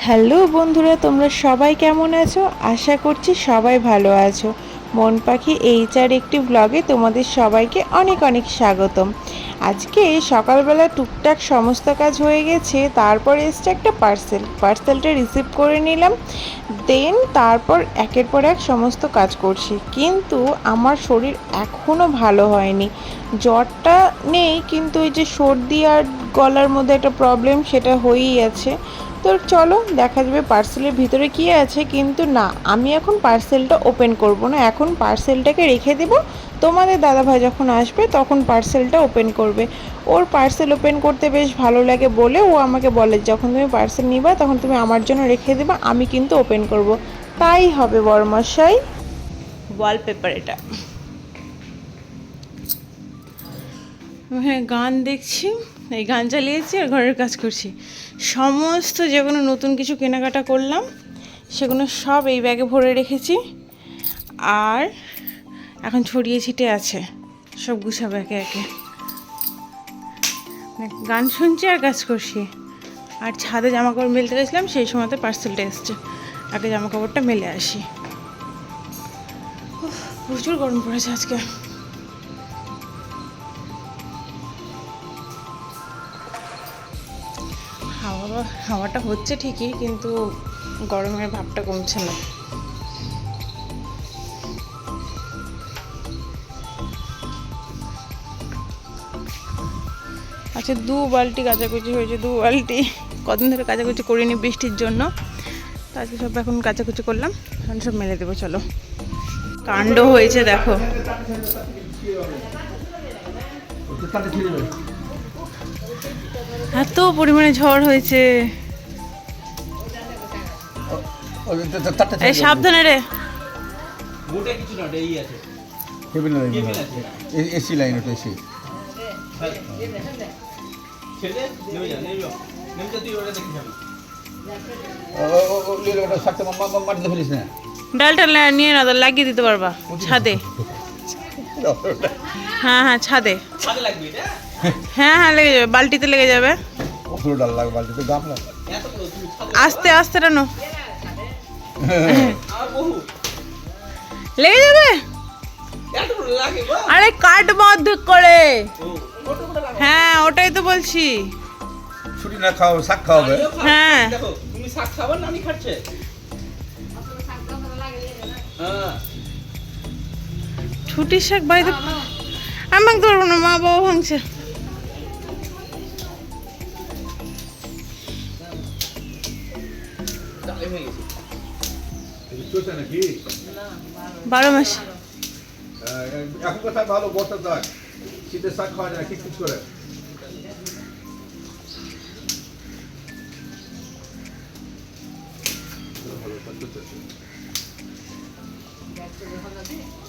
Hello বন্ধুরা, তোমরা সবাই কেমন আছো? আশা করছি সবাই ভালো আছো। মন পাখি এইচআর একটি ব্লগে তোমাদের সবাইকে অনেক অনেক স্বাগতম। আজকে সকালবেলা টুকটাক সমস্ত কাজ হয়ে গেছে, তারপর এসছে একটা পার্সেলটা রিসিভ করে নিলাম। তারপর একের পর এক সমস্ত কাজ করছি, কিন্তু আমার শরীর এখনও ভালো হয়নি। জ্বরটা নেই, কিন্তু ওই যে সর্দি আর গলার মধ্যে একটা প্রবলেম, সেটা হয়েই আছে। তো চলো দেখা যাবে পার্সেলের ভিতরে কী আছে। কিন্তু না, আমি এখন পার্সেলটা ওপেন করব না, এখন পার্সেলটাকে রেখে দেব। তোমাদের দাদাভাই যখন আসবে তখন পার্সেলটা ওপেন করবে। ওর পার্সেল ওপেন করতে বেশ ভালো লাগে বলে ও আমাকে বলে, যখন তুমি পার্সেল নিবা তখন তুমি আমার জন্য রেখে দেবা, আমি কিন্তু ওপেন করব। তাই হবে বড়মশাই। ওয়ালপেপার এটা। হ্যাঁ, গান দেখছি, এই গান চালিয়েছি আর ঘরের কাজ করছি। সমস্ত যেগুলো নতুন কিছু কেনাকাটা করলাম সেগুলো সব এই ব্যাগে ভরে রেখেছি, আর এখন ছড়িয়ে ছিটে আছে, সব গুছাবো একে একে। গান শুনছি আর কাজ করছি। আর ছাদে জামা কাপড় মেলতে গেছিলাম, সেই সময়তে পার্সেলটা এসছে। আগে জামা কাপড়টা মেলে আসি। প্রচুর গরম পড়েছে আজকে। হাওয়াটা হচ্ছে ঠিকই, কিন্তু গরমের ভাবটা কমছে না। আচ্ছা, 2 বালতি কাচাকুচি হয়েছে, 2 বালতি। কদিন ধরে কাচাকুচি করিনি বৃষ্টির জন্য, তো আজকে সব এখন কাচাকুচি করলাম, এখন সব মেলে দেবো। চলো, কাণ্ড হয়েছে দেখো। এত পরিমাণে ঝড় হয়েছে। এই সাবধানে রে। এসি লাইন, ওটা এসি। ডালটা নিয়ে না, লাগিয়ে দিতে পারবা ছাদে। হ্যাঁ হ্যাঁ, ছাদে। হ্যাঁ হ্যাঁ, লেগে যাবে, বালতিতে লেগে যাবে। ডাল লাগবে বালতিতে, দাম লাগবে। আস্তে আস্তে টানো, লেগে যাবে। আরে কাটবো অর্ধেক করে। হ্যাঁ, ওটাই তো বলছি। ছুটি না খাও, শাক খাওয়াবে। হ্যাঁ, তুমি শাক খাবার না, আমি খাচ্ছে। ছুটির শাক বাড়িতে আমি ভাঙতে পারবো না, মা বাবা ভাঙছে। নাকি 12 মাস। এখন কোথায় ভালো বর্ষা থাক, শীতের শাক খাওয়া যায় খিচখিচ করে।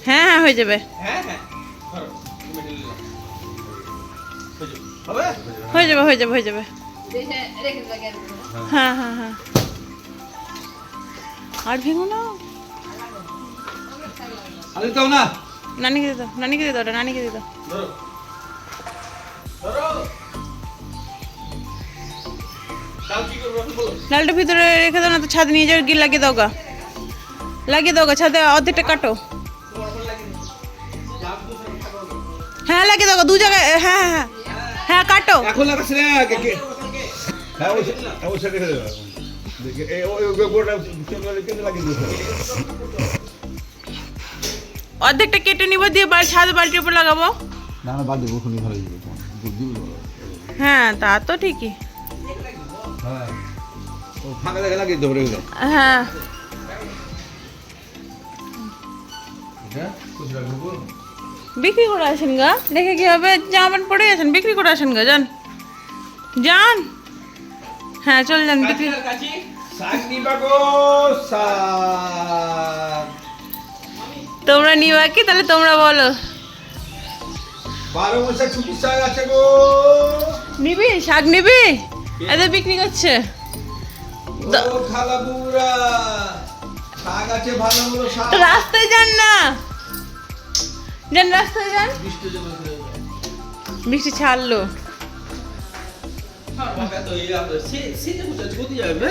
হ্যাঁ হ্যাঁ, হয়ে যাবে, হ্যাঁ হ্যাঁ, হয়ে যাবে, হয়ে যাবে, হয়ে যাবে। হ্যাঁ হ্যাঁ হ্যাঁ, আর ভেঙো না। না নানিকে দিয়ে দাও, নানিকে দিয়ে দাও, ওটা নানিকে দিয়ে দাও। ডালটা ভিতরে রেখে দাও, না তো ছাদে নিয়ে যাও, গিয়ে লাগিয়ে দাও গা, লাগিয়ে দাও গা ছাদে, অর্ধেকটা কাটো। হ্যাঁ, লাগিয়ে দাও গা, 2 জায়গায়। হ্যাঁ হ্যাঁ হ্যাঁ, কাটো। এখন লাগাস না। হ্যাঁ, ওই সাইডে রেখে দেবো। অর্ধেকটা কেটে নিব, দিয়ে ছাদে বালতির উপর লাগাবো। না না, বাদ দেবো, ওখানে ভালো যাবে। হ্যাঁ, তা তো ঠিকই। হ্যাঁ, ও ফাঁকা জায়গা লাগিয়ে দেবো, রেখে দাও। হ্যাঁ, বিক্রি করে আসেন গা, দেখে কি হবে, জামা পরে আসেন, বিক্রি করে আসেন গা, যান যান। হ্যাঁ, চল যান বিক্রি। শাক নিবা গো, শাক। তোমরা নিবা কি, তাহলে তোমরা বলো। 12 মাসে ছুটির শাক আছে গো। নিবি শাক, নিবি? এদের বিক্রি করছে। ও খালাবুরা, শাক আছে ভালো ভালো শাক। তো রাস্তায় যান না, যান রাস্তায় যান। বৃষ্টি ছাড়লো। বাবা তো এই আছে সিজে বুঝা গদি যাবে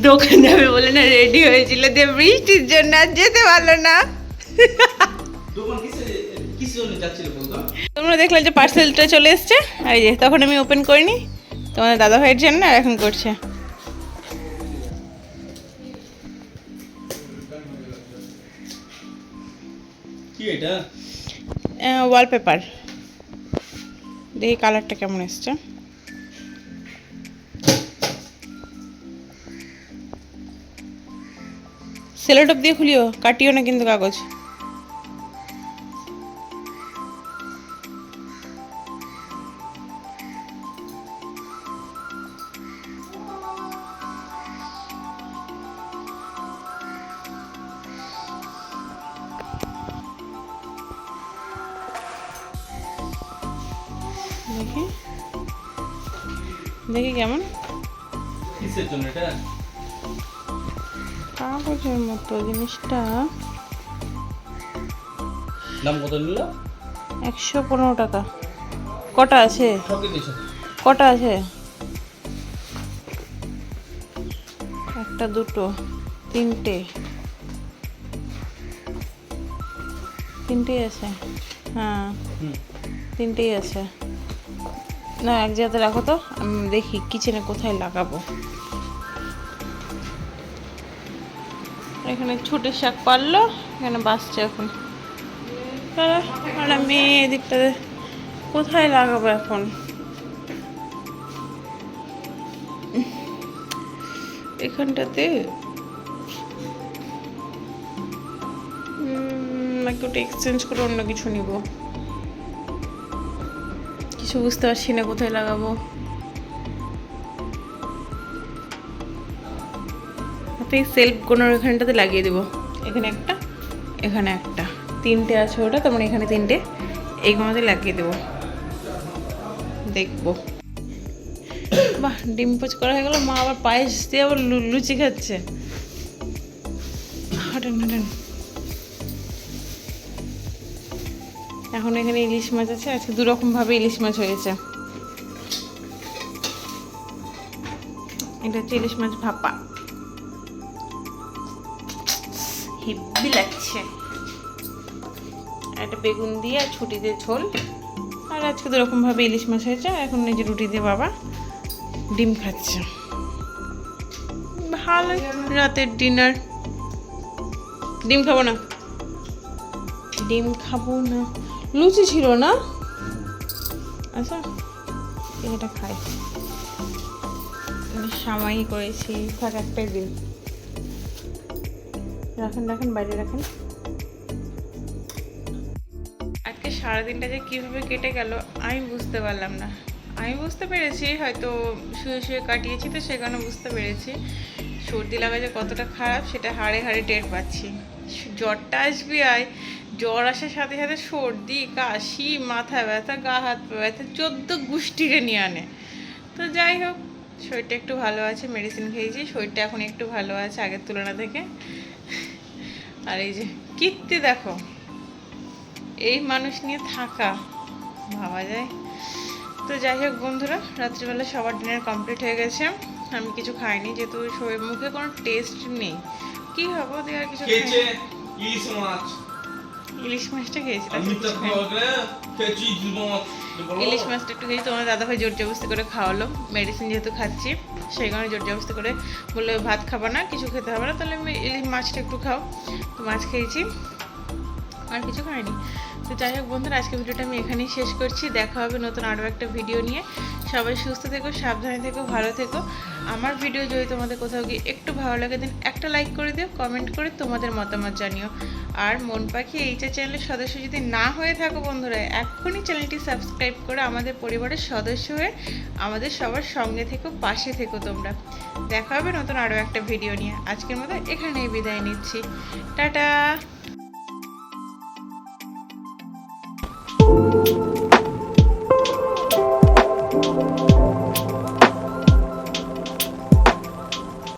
দোকান যাবে বলে না রেডি হয়েছিল, দিয়ে বৃষ্টির জন্য আর যেতে পারলো না। দোকান কিসে জন্য যাচ্ছিল বলতো? তোমরা দেখলে যে পার্সেলটা চলে এসছে, আর এই যে তখন আমি ওপেন করিনি, তোমাদের দাদা ভাইয়ের জন্য, আর এখন করছে। কি এটা? ওয়ালপেপার, দেখি কালারটা কেমন এসছে। সেলোটেপ দিয়ে খুলিও, কাটিও না কিন্তু কাগজ। দেখি দেখি কেমন কিসের জন্য এটা? কাগজের মতো জিনিসটা। দাম কত নিল? 115 টাকা। কটা আছে? ঠকে দিয়েছে। কটা আছে? একটা, দুটো, তিনটে, তিনটেই আছে। হ্যাঁ, তিনটেই আছে। না, এক জায়গাতে রাখো তো, আমি দেখি কিচেনে কোথায় লাগাবো। এখানে ছোটের শাক পারলো, এখানে বাসছে এখন। আর আমি এদিকটাতে কোথায় লাগাবো এখন? এখানটাতে একটু এক্সচেঞ্জ করে অন্য কিছু নিব। কিছু বুঝতে পারছি না কোথায় লাগাবো। এই সেলফ কোনার এখানটাতে লাগিয়ে দেবো। এখানে একটা, এখানে একটা, তিনটে আছে ওটা, তার মানে এখানে তিনটে, এইগুলোতে লাগিয়ে দেবো। দেখবো। বাহ, ডিম পোচ করা হয়ে গেল। মা আবার পায়েস দিয়ে আবার লুচি খাচ্ছে। হাঁটেন হাঁটেন। এখন এখানে ইলিশ মাছ আছে, আজকে দুরকম ভাবে ইলিশ মাছ হয়েছে। এটা হচ্ছে ইলিশ মাছ ভাপা, হেব্বি লাগছে। একটা বেগুন দিয়ে আর ছুটি দিয়ে ঝোল। আর আজকে দুরকম ভাবে ইলিশ মাছ হয়েছে। এখন এই যে রুটি দিয়ে বাবা ডিম খাচ্ছে। ভালো রাতের ডিনার। ডিম খাবো না, ডিম খাবো না। লুচি ছিল না? আচ্ছা, এটা খাই। সামাই করেছি, থাক একটাই দিন। রাখেন রাখেন, বাইরে রাখেন। আজকে সারাদিনটা যে কীভাবে কেটে গেল আমি বুঝতে পারলাম না। আমি বুঝতে পেরেছি হয়তো শুয়ে শুয়ে কাটিয়েছি, তো সে কারণে বুঝতে পেরেছি সর্দি লাগা যে কতটা খারাপ সেটা হাড়ে হাড়ে টের পাচ্ছি। জ্বরটা আসবে, আয় জ্বর আসার সাথে সাথে সর্দি, কাশি, মাথা ব্যথা, গা হাত পা ব্যথা, 14 গোষ্ঠীকে নিয়ে আনে। তো যাই হোক, শরীরটা একটু ভালো আছে, মেডিসিন খেয়েছি, শরীরটা এখন একটু ভালো আছে আগের তুলনা থেকে। আর এই যে কীর্তি দেখো, এই মানুষ নিয়ে থাকা ভাবা যায়। তো যাই হোক বন্ধুরা, রাত্রিবেলা সবার ডিনার কমপ্লিট হয়ে গেছে। আমি কিছু খাইনি, যেহেতু মুখে কোনো টেস্ট নেই। কি হবো দিয়ে আর কিছু খাইনি। ইলিশ মাছ। ইলিশ মাছটা খেয়েছি, আমি তো খেয়েছি ইলিশ মাছটা একটু খেয়েছি। তোমার দাদাভাই জোর জবরদস্তি করে খাওয়ালো, মেডিসিন যেহেতু খাচ্ছি সেই কারণে জোর জবরদস্তি করে বললো ভাত খাবা না, কিছু খেতে হবে না, তাহলে আমি ইলিশ মাছটা একটু খাও। তো মাছ খেয়েছি, আর কিছু খাইনি। তো যাই হোক বন্ধুরা, আজকে ভিডিওটা আমি এখানেই শেষ করছি। দেখা হবে নতুন আরও একটা ভিডিও নিয়ে। সবাই সুস্থ থেকো, সাবধানে থেকো, ভালো থেকো। আমার ভিডিও যদি তোমাদের কোথাও গিয়ে একটু ভালো লাগে দেন একটা লাইক করে দিও, কমেন্ট করে তোমাদের মতামত জানিও। আর মন পাখি এইচা চ্যানেলের সদস্য যদি না হয়ে থাকো বন্ধুরা, এক্ষুনি চ্যানেলটি সাবস্ক্রাইব করে আমাদের পরিবারের সদস্য হয়ে আমাদের সবার সঙ্গে থেকো, পাশে থেকো তোমরা। দেখা হবে নতুন আরও একটা ভিডিও নিয়ে। আজকের মতো এখানেই বিদায় নিচ্ছি। টাটা।